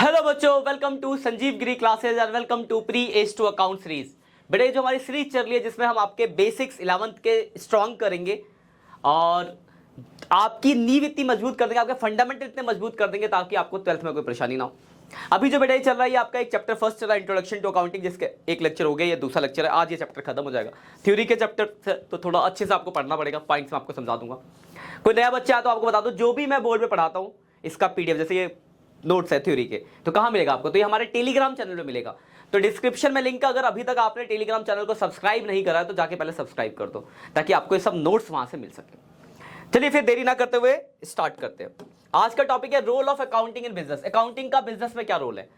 Hello बच्चों, welcome to Sanjeev Giri classes and welcome to pre age to account series. बेटा ये जो हमारी सीरीज चल रही है जिसमें हम आपके बेसिक्स 11th के स्ट्रॉन्ग करेंगे और आपकी नींव इतनी मजबूत कर देंगे, आपके फंडामेंटल इतने मजबूत कर देंगे ताकि आपको 12th में कोई परेशानी ना हो। अभी जो बेटा ये चल रहा है ये आपका एक चैप्टर फर्स्ट चल रहा है, इंट्रोडक्शन टू अकाउंटिंग, जिसके एक लेक्चर हो गया, ये दूसरा लेक्चर है। आज ये चैप्टर खत्म हो जाएगा। थ्योरी के चैप्टर से तो थोड़ा अच्छे से आपको पढ़ना पड़ेगा, पॉइंट्स में आपको समझा दूंगा। कोई नया बच्चा है तो आपको बता दो, जो भी मैं बोर्ड में पढ़ाता हूँ इसका पीडीएफ, जैसे ये नोट्स है थ्योरी के, तो कहाँ मिलेगा आपको? तो ये हमारे टेलीग्राम चैनल में मिलेगा। तो डिस्क्रिप्शन में लिंक है, अगर अभी तक आपने टेलीग्राम चैनल को सब्सक्राइब नहीं करा है तो जाके पहले सब्सक्राइब कर दो ताकि आपको ये सब नोट्स वहां से मिल सके। चलिए फिर देरी ना करते हुए स्टार्ट करते हैं। आज का टॉपिक है role of accounting in business. Accounting का बिजनेस में क्या रोल है?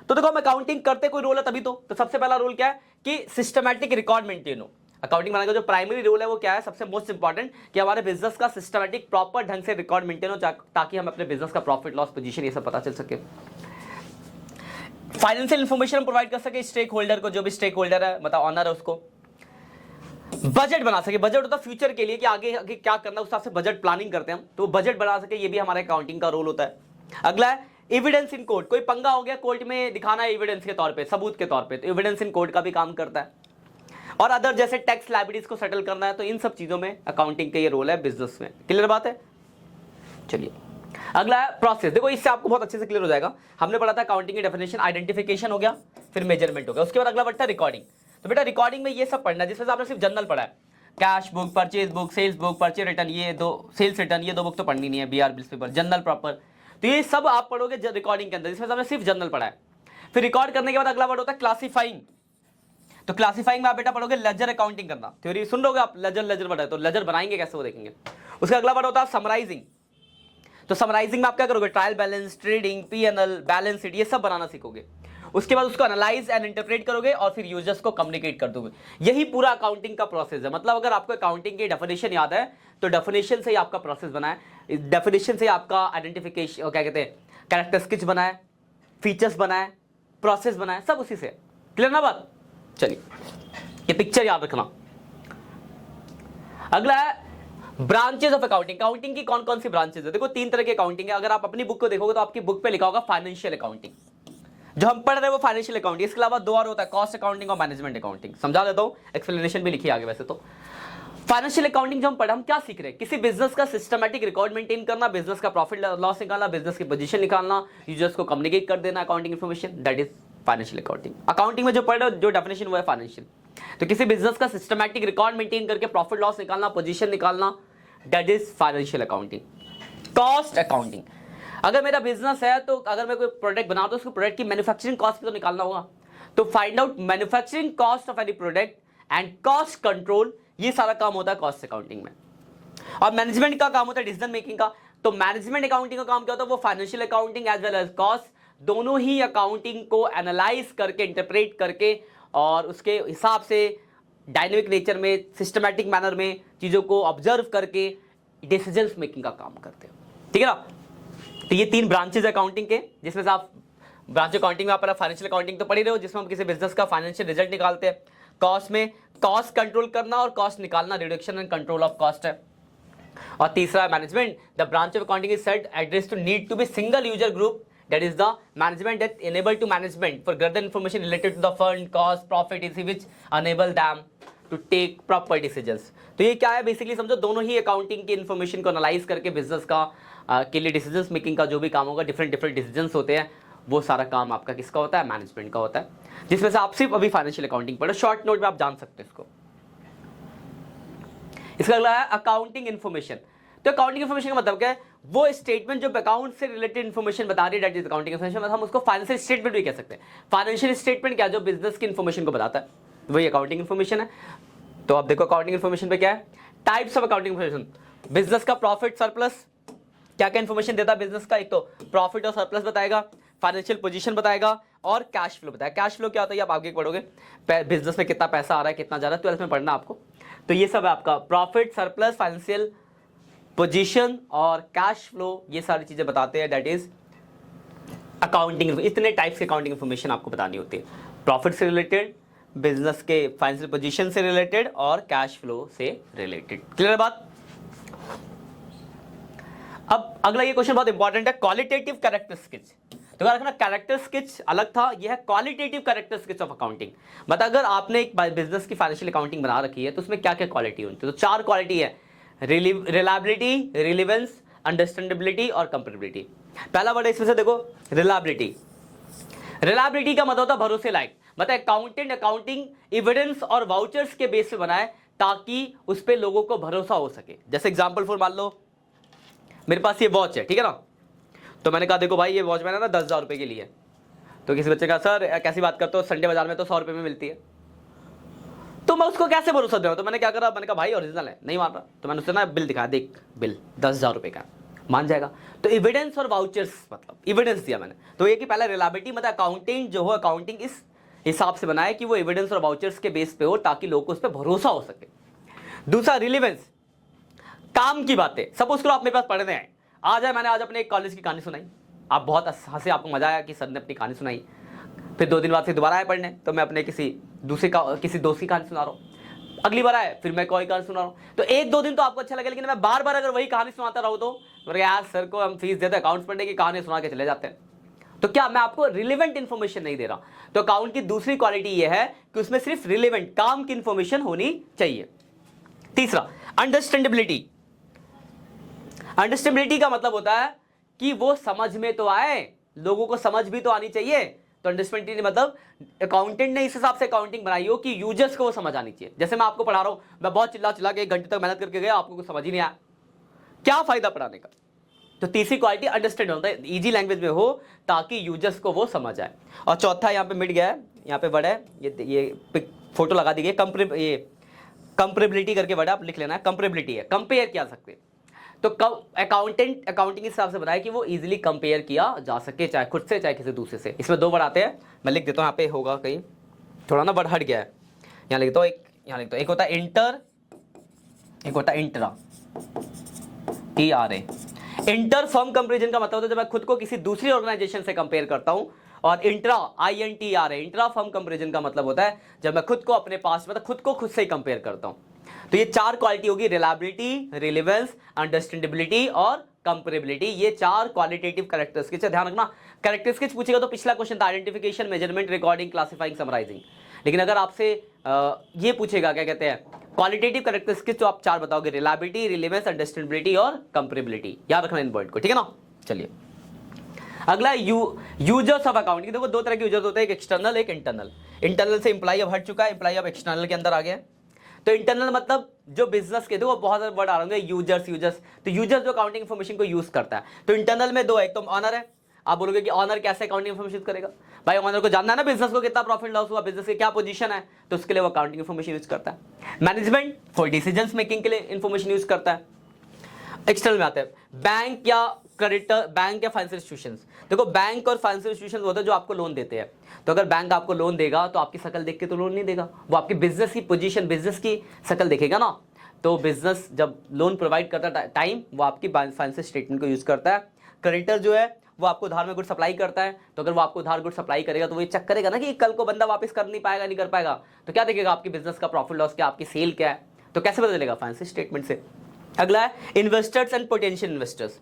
तो देखो, हम अकाउंटिंग करते कोई रोल है तभी तो सबसे पहला रोल क्या है कि सिस्टमैटिक रिकॉर्ड मेंटेन हो। अकाउंटिंग बनाने का जो प्राइमरी रोल है वो क्या है? सबसे मोस्ट इंपॉर्टेंट कि हमारे बिजनेस का सिस्टमैटिक प्रॉपर ढंग से रिकॉर्ड मेंटेन हो ताकि हम अपने बिजनेस का प्रॉफिट लॉस पोजीशन ये सब पता चल सके। फाइनेंशियल इंफॉर्मेशन प्रोवाइड कर सके स्टेक होल्डर को, जो भी स्टेक होल्डर है मतलब ऑनर है उसको। बजट बना सके, बजट होता है फ्यूचर के लिए कि आगे आगे क्या करना है, उस हिसाब से बजट प्लानिंग करते हैं हम, तो बजट बना सके, ये भी हमारे अकाउंटिंग का रोल होता है। अगला है एविडेंस इन कोर्ट। कोई पंगा हो गया कोर्ट में, दिखाना है एविडेंस के तौर पे, सबूत के तौर पे, तो एविडेंस इन कोर्ट का भी काम करता है। और अदर जैसे टैक्स लायबिलिटीज को सेटल करना है, तो इन सब चीजों में अकाउंटिंग का ये रोल है बिजनेस में। क्लियर बात है? चलिए अगला है प्रोसेस। देखो इससे आपको बहुत अच्छे से क्लियर हो जाएगा। हमने पढ़ा था अकाउंटिंग की डेफिनेशन, आइडेंटिफिकेशन हो गया, फिर मेजरमेंट हो गया, उसके बाद अगला बढ़ता है रिकॉर्डिंग। तो बेटा रिकॉर्डिंग में ये सब पढ़ना है जिसमें से आपने सिर्फ जनरल पढ़ा है, cash book, purchase book, sales book, purchase return, ये दो सेल्स रिटर्न, ये दो बुक तो पढ़नी नहीं है, BR bills paper, journal proper. तो ये सब आप पढ़ोगे रिकॉर्डिंग के अंदर, जिसमें आपने सिर्फ जनरल पढ़ा है। फिर रिकॉर्ड करने के बाद अगला वर्ड होता है क्लासीफाइंग। तो क्लासीफाइंग में आप बेटा पढ़ोगे लेजर अकाउंटिंग करना। थ्योरी सुन लोगे आप, लेजर पढ़ा है तो लेजर बनाएंगे कैसे वो देखेंगे। उसका अगला वर्ड होता है समराइजिंग। तो समराइजिंग में आप क्या करोगे? Trial balance, trading, PNL, balance sheet, ये सब बनाना सीखोगे। उसके बाद उसको एनालाइज एंड इंटरप्रेट करोगे और फिर यूजर्स को कम्युनिकेट कर दोगे। यही पूरा अकाउंटिंग का प्रोसेस है। मतलब अगर आपको अकाउंटिंग की डेफिनेशन याद है तो डेफिनेशन से ही आपका प्रोसेस बना है, डेफिनेशन से ही आपका आइडेंटिफिकेशन, क्या कहते हैं, कैरेक्टर स्केच बना है, फीचर्स बना है, प्रोसेस बना है, सब उसी से। क्लियर ना बात? चलिए ये पिक्चर याद रखना। अगला है ब्रांचेस ऑफ अकाउंटिंग। अकाउंटिंग की कौन कौन सी ब्रांचेस है? देखो 3 तरह की अकाउंटिंग है। अगर आप अपनी बुक को देखोगे तो आपकी बुक पे लिखा होगा फाइनेंशियल अकाउंटिंग, जो हम पढ़ रहे हैं वो फाइनेंशियल अकाउंटिंग। इसके अलावा 2 और होता है, कॉस्ट अकाउंटिंग और मैनेजमेंट अकाउंटिंग। समझा देता हूं, एक्सप्लेनेशन भी लिखी आगे। वैसे तो फाइनेंशियल अकाउंटिंग जो हम पढ़े, हम क्या सीख रहे हैं? किसी बिजनेस का सिस्टमैटिक रिकॉर्ड मेंटेन करना, बिजनेस का प्रॉफिट लॉस निकालना, बिजनेस की पोजीशन निकालना, यूजर्स को कम्युनिकेट कर देना accounting information, that is financial accounting. Accounting में जो पढ़ रहे हो जो डेफिनेशन वो है फाइनेंशियल। तो किसी बिजनेस का सिस्टमैटिक रिकॉर्ड मेंटेन करके प्रॉफिट लॉस निकालना, पोजीशन निकालना, that is financial accounting. Cost accounting, अगर मेरा बिजनेस है तो अगर मैं कोई प्रोडक्ट बनाता हूं तो उसको प्रोडक्ट की मैन्युफैक्चरिंग कॉस्ट भी तो निकालना होगा। तो find out manufacturing cost of any product and cost control, ये सारा काम होता है कॉस्ट अकाउंटिंग में। और मैनेजमेंट का काम होता है डिसीजन मेकिंग का। तो मैनेजमेंट अकाउंटिंग का काम क्या होता है? वो financial accounting as well as cost, दोनों ही अकाउंटिंग को एनालाइज करके, इंटरप्रेट करके और उसके हिसाब से डायनेमिक नेचर में, सिस्टमैटिक मैनर में चीजों को ऑब्जर्व करके डिसीजन मेकिंग का काम करते हैं। ठीक है ना? तो ये 3 ब्रांचेज अकाउंटिंग के, जिसमें से आप ब्रांच अकाउंटिंग में आप फाइनेंशियल अकाउंटिंग तो पढ़ी रहे हो, जिसमें हम किसी बिजनेस का फाइनेंशियल रिजल्ट निकालते हैं। कॉस्ट में कॉस्ट कंट्रोल करना और कॉस्ट निकालना, reduction and control of cost है। और तीसरा management, the branch of accounting is set address to need to be single user group, that is the management that enable to management for gather information related to the fund, cost, profit, etc., which enable them to take proper decisions। तो ये क्या है basically समझो, दोनों ही accounting की information को analyse करके बिजनेस का के लिए डिसीजंस मेकिंग का जो भी काम होगा, डिफरेंट डिसीजंस होते हैं, वो सारा काम आपका किसका होता है? मैनेजमेंट का होता है। जिसमें से आप सिर्फ अभी फाइनेंशियल अकाउंटिंग पढ़ो, शॉर्ट नोट में आप जान सकते हैं इसको। इसका अगला है अकाउंटिंग इन्फॉर्मेशन। तो अकाउंटिंग इन्फॉर्मेशन का मतलब क्या है? वो स्टेटमेंट जो अकाउंट से रिलेटेड इन्फॉर्मेशन बता रही है, दैट इज अकाउंटिंग इन्फॉर्मेशन। हम उसको फाइनेंशियल स्टेटमेंट भी कह सकते हैं। फाइनेंशियल स्टेटमेंट क्या, जो बिजनेस की इन्फॉर्मेशन को बताता है, वही अकाउंटिंग इन्फॉर्मेशन है। तो आप देखो अकाउंटिंग इन्फॉर्मेशन पे क्या है, types of accounting information. Business का प्रॉफिट सरप्लस, क्या क्या इन्फॉर्मेशन देता है बिजनेस का? एक तो प्रॉफिट और सरप्लस बताएगा, फाइनेंशियल पोजीशन बताएगा और कैश फ्लो बताएगा। कैश फ्लो क्या होता है आप आगे पढ़ोगे, बिजनेस में कितना पैसा आ रहा है, कितना जा रहा है, 12th में पढ़ना आपको। तो ये सब है आपका प्रॉफिट, सरप्लस, फाइनेंशियल पोजीशन और कैश फ्लो, ये सारी चीजें बताते हैं, दैट इज अकाउंटिंग। इतने टाइप्स के अकाउंटिंग इन्फॉर्मेशन आपको बतानी होती है, प्रॉफिट से रिलेटेड, बिजनेस के फाइनेंशियल पोजीशन से रिलेटेड और कैश फ्लो से रिलेटेड। क्लियर बात? अब अगला ये क्वेश्चन बहुत इंपॉर्टेंट है, क्वालिटेटिव कैरेक्टरिस्टिक्स। तो याद रखना कैरेक्टर स्केच अलग था, यह है qualitative character sketch of accounting. मतलब अगर आपने एक बिजनेस की फाइनेंशियल अकाउंटिंग बना रखी है तो उसमें क्या क्या क्वालिटी होती है, तो 4 क्वालिटी है, रिलायबिलिटी, रिलेवेंस, अंडरस्टैंडेबिलिटी और कंपेटेबिलिटी। पहला वर्ड इसमें से देखो रिलायबिलिटी। रिलायबिलिटी का मतलब होता है भरोसे लायक, मतलब अकाउंटेंट अकाउंटिंग एविडेंस और वाउचर्स के बेस पे बनाए ताकि उस पे लोगों को भरोसा हो सके। जैसे एग्जांपल फॉर मान लो मेरे पास ये वॉच है, ठीक है ना, तो मैंने कहा देखो भाई ये वॉच मैंने ना 10,000 रुपए की ली है। तो किसी बच्चे का सर कैसी बात करते हो, संडे बाजार में तो 100 रुपए में मिलती है। तो मैं उसको कैसे भरोसा दूं, तो मैंने क्या करा, मैंने कहा भाई ओरिजिनल है, नहीं मान रहा, तो मैंने उससे ना बिल दिखाया, देख बिल 10,000 रुपए का, मान जाएगा। तो एविडेंस और वाउचर्स, मतलब एविडेंस दिया मैंने। तो ये कि पहला रिलायबिलिटी, मतलब अकाउंटिंग जो हो, अकाउंटिंग इस हिसाब से बनाए कि वो एविडेंस और वाउचर्स के बेस पे हो ताकि लोगों को उस पर भरोसा हो सके। दूसरा रिलेवेंस, काम की बातें। सपोज करो आप मेरे पास पढ़ने आए, आज है मैंने आज अपने एक कॉलेज की कहानी सुनाई, आप बहुत हंसे, आपको मजा आया कि सर ने अपनी कहानी सुनाई। फिर 2 दिन बाद फिर दोबारा आए पढ़ने, तो मैं अपने किसी दोस्त की कहानी सुना रहा हूँ। अगली बार आए फिर मैं कोई कहानी सुना रहा हूँ। तो 1-2 दिन तो आपको अच्छा लगे, लेकिन मैं बार बार अगर वही कहानी सुनाता रहूँ तो यार सर को हम फीस देते हैं अकाउंट्स पढ़ने की, कहानी सुना के चले जाते हैं। तो क्या मैं आपको रिलेवेंट इंफॉर्मेशन नहीं दे रहा। तो अकाउंट की दूसरी क्वालिटी यह है कि उसमें सिर्फ रिलेवेंट काम की इंफॉर्मेशन होनी चाहिए। तीसरा अंडरस्टैंडेबिलिटी। अंडरस्टैंडेबिलिटी का मतलब होता है कि वो समझ में तो आए, लोगों को समझ भी तो आनी चाहिए। तो अंडरस्टैंडेबिलिटी मतलब अकाउंटेंट ने इस हिसाब से अकाउंटिंग बनाई हो कि यूजर्स को वो समझ आनी चाहिए। जैसे मैं आपको पढ़ा रहा हूं, मैं बहुत चिल्ला चिल्ला के 1 घंटे तक मेहनत करके गया, आपको कुछ समझ ही नहीं आया, क्या फायदा पढ़ाने का। तो तीसरी क्वालिटी अंडरस्टैंड होता है, इजी लैंग्वेज में हो ताकि यूजर्स को वो समझ आए। और चौथा यहाँ पे मिट गया है, यहाँ पे वर्ड है, ये फोटो लगा दी गई, ये कंपेरेबिलिटी करके वर्ड आप लिख लेना है। कंपेरेबिलिटी है, कंपेयर किया सकते। तो अकाउंटिंग के हिसाब से बनाया कि वो इजीली कंपेयर किया जा सके, चाहे खुद से चाहे किसी दूसरे से। इसमें 2 वर्ड आते हैं, मैं लिख देता हूँ, यहाँ पे होगा कहीं थोड़ा ना वर्ड हट गया है, यहाँ लिखता हूँ, यहाँ लिखता हूँ। एक होता है इंटर, एक होता है intra, TRA। Inter firm comparison का मतलब होता है जब मैं खुद को किसी दूसरी ऑर्गेनाइजेशन से कंपेयर करता हूं, और intra INTRA intra firm comparison का मतलब होता है जब मैं खुद को अपने पास, मतलब खुद को खुद से ही कंपेयर करता हूं। तो ये 4 क्वालिटी होगी, रिलायबिलिटी, रिलेवेंस, अंडरस्टैंडेबिलिटी और कंपेरेबिलिटी। ये 4 क्वालिटेटिव कैरेक्टरिस्टिक्स है। ध्यान रखना, कैरेक्टरिस्टिक्स पूछेगा तो पिछला क्वेश्चन था identification, measurement, recording, classifying, summarising. लेकिन अगर आपसे ये पूछेगा क्या कहते हैं क्वालिटेटिव कैरेक्टरिस्टिक्स, तो आप 4 बताओगे, रिलायबिलिटी, रिलेवेंस, अंडरस्टैंडेबिलिटी और कंपेरेबिलिटी। याद रखना इन पॉइंट को, ठीक है ना। चलिए अगला यूजर्स ऑफ अकाउंटिंग। देखो 2 तरह के यूजर्स होते हैं, एक एक्सटर्नल एक इंटरनल। इंटरनल से एम्प्लॉय अब हट चुका है, एम्प्लॉय अब एक्सटर्नल के अंदर आ गया। तो इंटरनल मतलब जो बिजनेस के, देखो बहुत सारे वर्ड आ रहे होंगे, यूजर्स। तो यूजर जो अकाउंटिंग इन्फॉर्मेशन को यूज करता है। तो इंटरनल में 2 है, एक तो ऑनर है। आप बोलोगे कि ऑनर कैसे अकाउंटिंग इन्फॉर्मेशन करेगा, भाई ऑनर को जानना है ना बिजनेस को कितना प्रॉफिट लॉस हुआ, बिजनेस की क्या पोजीशन है, तो उसके लिए वो अकाउंटिंग इन्फॉर्मेशन यूज करता है। मैनेजमेंट फॉर डिसीजंस मेकिंग के लिए इन्फॉर्मेशन यूज करता है। एक्सटर्नल में आते हैं बैंक या क्रेडिटर, बैंक या फाइनेंशियल इंस्टीट्यूशंस। देखो बैंक और फाइनेंशियल इंस्टीट्यूशंस होते हैं जो आपको लोन देते हैं। तो अगर बैंक आपको लोन देगा तो आपकी शक्ल देख के तो लोन नहीं देगा, वो आपकी बिजनेस की पोजीशन, बिजनेस की शक्ल देखेगा ना। तो बिजनेस जब लोन प्रोवाइड करता है टाइम, वो आपकी फाइनेंशियल स्टेटमेंट को यूज करता है। क्रेडिटर जो है वो आपको उधार में गुड सप्लाई करता है, तो अगर वो आपको उधार गुड सप्लाई करेगा तो वो ये चेक करेगा ना कि कल को बंदा वापस कर नहीं पाएगा, नहीं कर पाएगा, तो क्या देखेगा आपकी बिजनेस का प्रॉफिट लॉस क्या, आपकी सेल क्या है, तो कैसे पता चलेगा, फाइनेंशियल स्टेटमेंट से। अगला है investors and potential investors.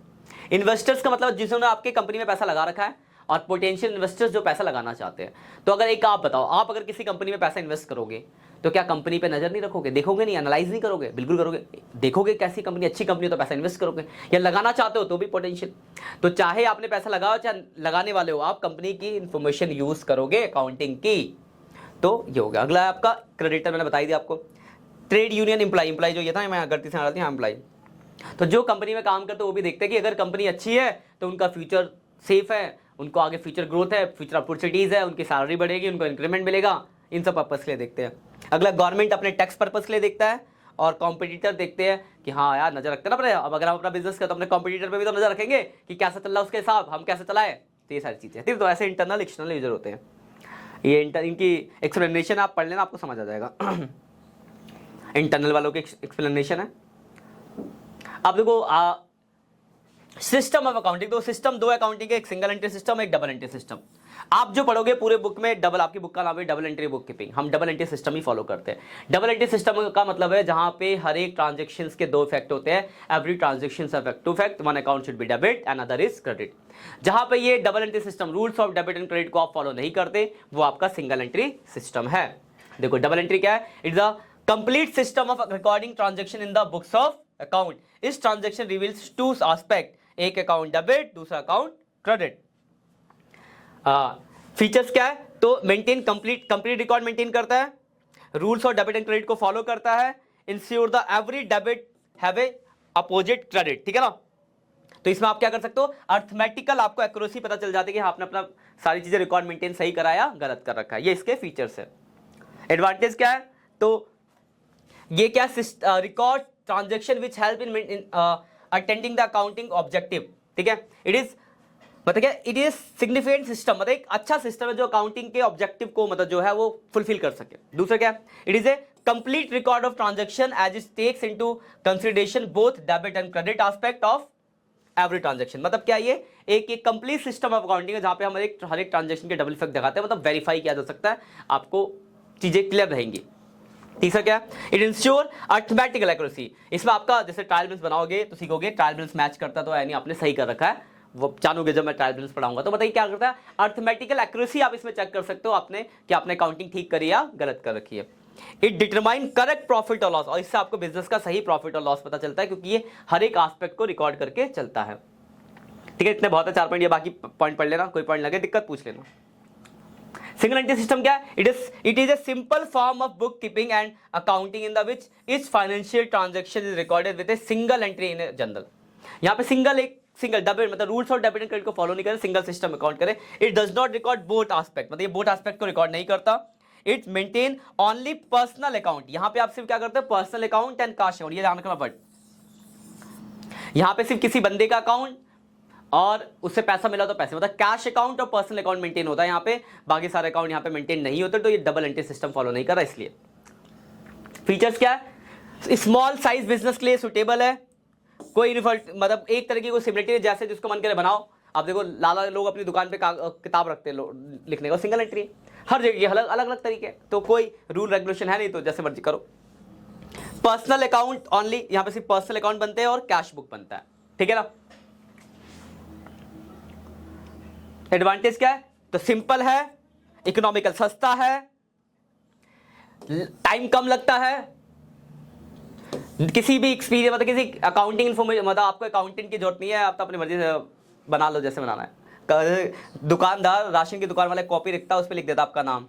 Investors का मतलब जिन्होंने आपके कंपनी में पैसा लगा रखा है, और पोटेंशियल इन्वेस्टर्स जो पैसा लगाना चाहते हैं। तो अगर एक आप बताओ, आप अगर किसी कंपनी में पैसा इन्वेस्ट करोगे तो क्या कंपनी पे नजर नहीं रखोगे, देखोगे नहीं, एनालाइज नहीं करोगे, बिल्कुल करोगे, देखोगे कैसी कंपनी, अच्छी कंपनी तो पैसा इन्वेस्ट करोगे, या लगाना चाहते हो तो भी पोटेंशियल। तो चाहे आपने पैसा लगाओ चाहे लगाने वाले हो, आप कंपनी की इंफॉर्मेशन यूज करोगे अकाउंटिंग की। तो ये हो गया। अगला है आपका क्रेडिटर, मैंने बताई दिया आपको। ट्रेड यूनियन एम्प्लॉय जो ये था, मैं गलती से आ रहा था एम्प्लॉय। तो जो कंपनी में काम करते हैं वो भी देखते हैं कि अगर कंपनी अच्छी है तो उनका फ्यूचर सेफ है, उनको आगे फ्यूचर ग्रोथ है, फ्यूचर अपॉर्चुनिटीज है, उनकी सैलरी बढ़ेगी, उनको इंक्रीमेंट मिलेगा, इन सब पर्पस के लिए देखते हैं। अगला गवर्नमेंट अपने टैक्स पर्पस के लिए देखता है, और कॉम्पिटिटर देखते हैं कि हाँ यार नजर रखते ना अपने, अब अगर हम अपना बिजनेस करें तो अपने कॉम्पिटिटर पे भी तो नजर रखेंगे कि कैसा चल रहा है उसके हिसाब, हम कैसे चलाए, तो ये सारी चीजें। ठीक, तो ऐसे इंटरनल एक्सटर्नल यूजर होते हैं। ये इनकी एक्सप्लेनेशन आप पढ़ लेना, आपको समझ आ जाएगा। इंटरनल वालों की एक्सप्लेनेशन है। अब देखो सिस्टम ऑफ अकाउंटिंग, तो सिस्टम दो अकाउंटिंग है, एक सिंगल एंट्री सिस्टम, एक डबल एंट्री सिस्टम। आप जो पढ़ोगे पूरे बुक में डबल, आपकी बुक का नाम है डबल एंट्री बुक कीपिंग, हम डबल एंट्री सिस्टम ही फॉलो करते हैं। डबल एंट्री सिस्टम का मतलब है जहां पे हर एक ट्रांजेक्शन के दो इफेक्ट होते हैं, every transaction effect to effect, one account should be debit and other is credit. जहां पे ये double entry system rules of debit and credit को आप फॉलो नहीं करते, वो आपका सिंगल एंट्री सिस्टम है। देखो डबल एंट्री क्या है, it's a complete system of recording transaction in the books of account. इस ट्रांजेक्शन रिवील्स टू एस्पेक्ट, एक अकाउंट डेबिट, दूसरा अकाउंट क्रेडिट। फीचर्स क्या है, तो मेंटेन कंप्लीट रिकॉर्ड मेंटेन करता है, रूल्स और डेबिट एंड क्रेडिट को फॉलो करता है, ensure the every debit have a opposite credit, ठीक है ना। तो इसमें आप क्या कर सकते हो, अर्थमेटिकल आपको एक्यूरेसी पता चल जाती है कि आपने अपना सारी चीजें रिकॉर्ड मेंटेन सही कराया, गलत कर रखा है। ये इसके फीचर्स है। एडवांटेज क्या है, तो ये क्या, record transaction which help in attending the accounting objective, ठीक है। इट इज मतलब क्या, इट इज सिग्निफिकेंट सिस्टम, मतलब एक अच्छा सिस्टम है जो अकाउंटिंग के ऑब्जेक्टिव को मतलब जो है वो फुलफिल कर सके। दूसरा क्या, it is a complete record of transaction as it takes into consideration both debit and credit aspect of every transaction. मतलब क्या, ये एक कंप्लीट सिस्टम ऑफ अकाउंटिंग है जहां पे हम हर एक ट्रांजेक्शन के डबल इफेक्ट दिखाते हैं, मतलब वेरीफाई किया जा सकता है, आपको चीजें क्लियर रहेंगी। तीसरा क्या, इट इंश्योर अर्थमेटिकल एक्यूरेसी। इसमें आपका जैसे ट्रायल बैलेंस बनाओगे तो सीखोगे ट्रायल बैलेंस मैच करता तो यानी आपने सही कर रखा है, वो जानोगे जब मैं ट्रायल बैलेंस पढ़ाऊंगा। तो बताइए क्या करता है, अर्थमेटिकल एक्यूरेसी आप इसमें चेक कर सकते हो आपने कि आपने अकाउंटिंग ठीक करी या गलत कर रखी है। इट डिटरमाइन करेक्ट प्रॉफिट और लॉस, और इससे आपको बिजनेस का सही प्रॉफिट और लॉस पता चलता है, क्योंकि ये हर एक एस्पेक्ट को रिकॉर्ड करके चलता है, ठीक है। इतने बहुत है 4 पॉइंट, ये बाकी पॉइंट पढ़ लेना, कोई पॉइंट लगे दिक्कत पूछ लेना। सिंगल एंट्री सिस्टम क्या है, it is a simple form of book keeping and accounting in the which etch financial transaction is recorded with a single entry in general. यहाँ पे सिंगल डेबिट मतलब रूल्स और डेबिट एंड क्रेडिट को follow नहीं करे, single system account करे। It does not record both aspect, मतलब ये बोथ एस्पेक्ट को रिकॉर्ड नहीं करता। It maintain only personal account, यहाँ पे आप सिर्फ क्या करते हैं, personal account and cash account, ये ध्यान रखना वर्ड। यहाँ पे सिर्फ किसी बंदे का अकाउंट और उससे पैसा मिला तो पैसे, मतलब कैश अकाउंट और पर्सनल अकाउंट मेंटेन होता है यहाँ पे, बाकी सारे अकाउंट यहाँ पे मेंटेन नहीं होते, तो ये डबल एंट्री सिस्टम फॉलो नहीं कर रहा इसलिए। फीचर्स क्या है, स्मॉल साइज बिजनेस के लिए सुटेबल है, कोई मतलब एक तरीके को सिमिलरिटी जैसे जिसको मन करे बनाओ। आप देखो लाला लोग अपनी दुकान पे किताब रखते हैं लिखने का, सिंगल एंट्री हर जगह अलग अलग तरीके, तो कोई रूल रेगुलेशन है नहीं, तो जैसे मर्जी करो। पर्सनल अकाउंट ओनली, यहाँ पे सिर्फ पर्सनल अकाउंट बनते हैं और कैश बुक बनता है, ठीक है ना। एडवांटेज क्या है, तो सिंपल है, इकोनॉमिकल सस्ता है, टाइम कम लगता है, किसी भी एक्सपीरियंस मतलब किसी अकाउंटिंग इन्फॉर्मेशन मतलब आपको अकाउंटिंग की जरूरत नहीं है, आप तो अपनी मर्जी से बना लो जैसे बनाना है। दुकानदार राशन की दुकान वाले कॉपी लिखता है, उस पर लिख देता आपका नाम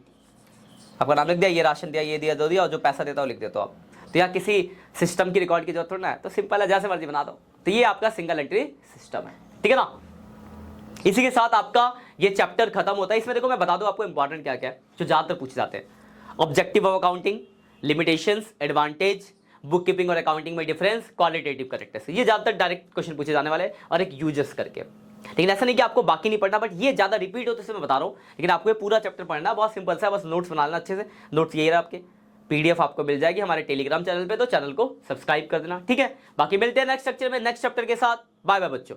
लिख दिया, ये राशन दिया, ये दिया, दो दिया, और जो पैसा देता है वो लिख देता हो आप। तो यहाँ किसी सिस्टम की रिकॉर्ड की जरूरत थोड़ा है, तो सिंपल है, जैसे मर्जी बना दो। तो ये आपका सिंगल एंट्री सिस्टम है, ठीक है ना। इसी के साथ आपका ये चैप्टर खत्म होता है। इसमें देखो मैं बता दूं आपको इंपॉर्टेंट क्या क्या है जो ज्यादातर पूछे जाते हैं, objective of accounting, limitations, advantage, book keeping और अकाउंटिंग में डिफरेंस, क्वालिटेटिव करेक्टनेस, ये ज्यादातर डायरेक्ट क्वेश्चन पूछे जाने वाले और एक यूजर्स करके। लेकिन ऐसा नहीं कि आपको बाकी नहीं पढ़ना, बट ये ज्यादा रिपीट होते मैं बता रहा हूँ, लेकिन आपको ये पूरा चैप्टर पढ़ना बहुत सिंपल सा, बस नोट्स बना लेना अच्छे से। नोट्स ये रहा आपके, पीडीएफ आपको मिल जाएगी हमारे टेलीग्राम चैनल पे, तो चैनल को सब्सक्राइब कर देना, ठीक है। बाकी मिलते हैं नेक्स्ट लेक्चर में नेक्स्ट चैप्टर के साथ। बाय बाय बच्चों।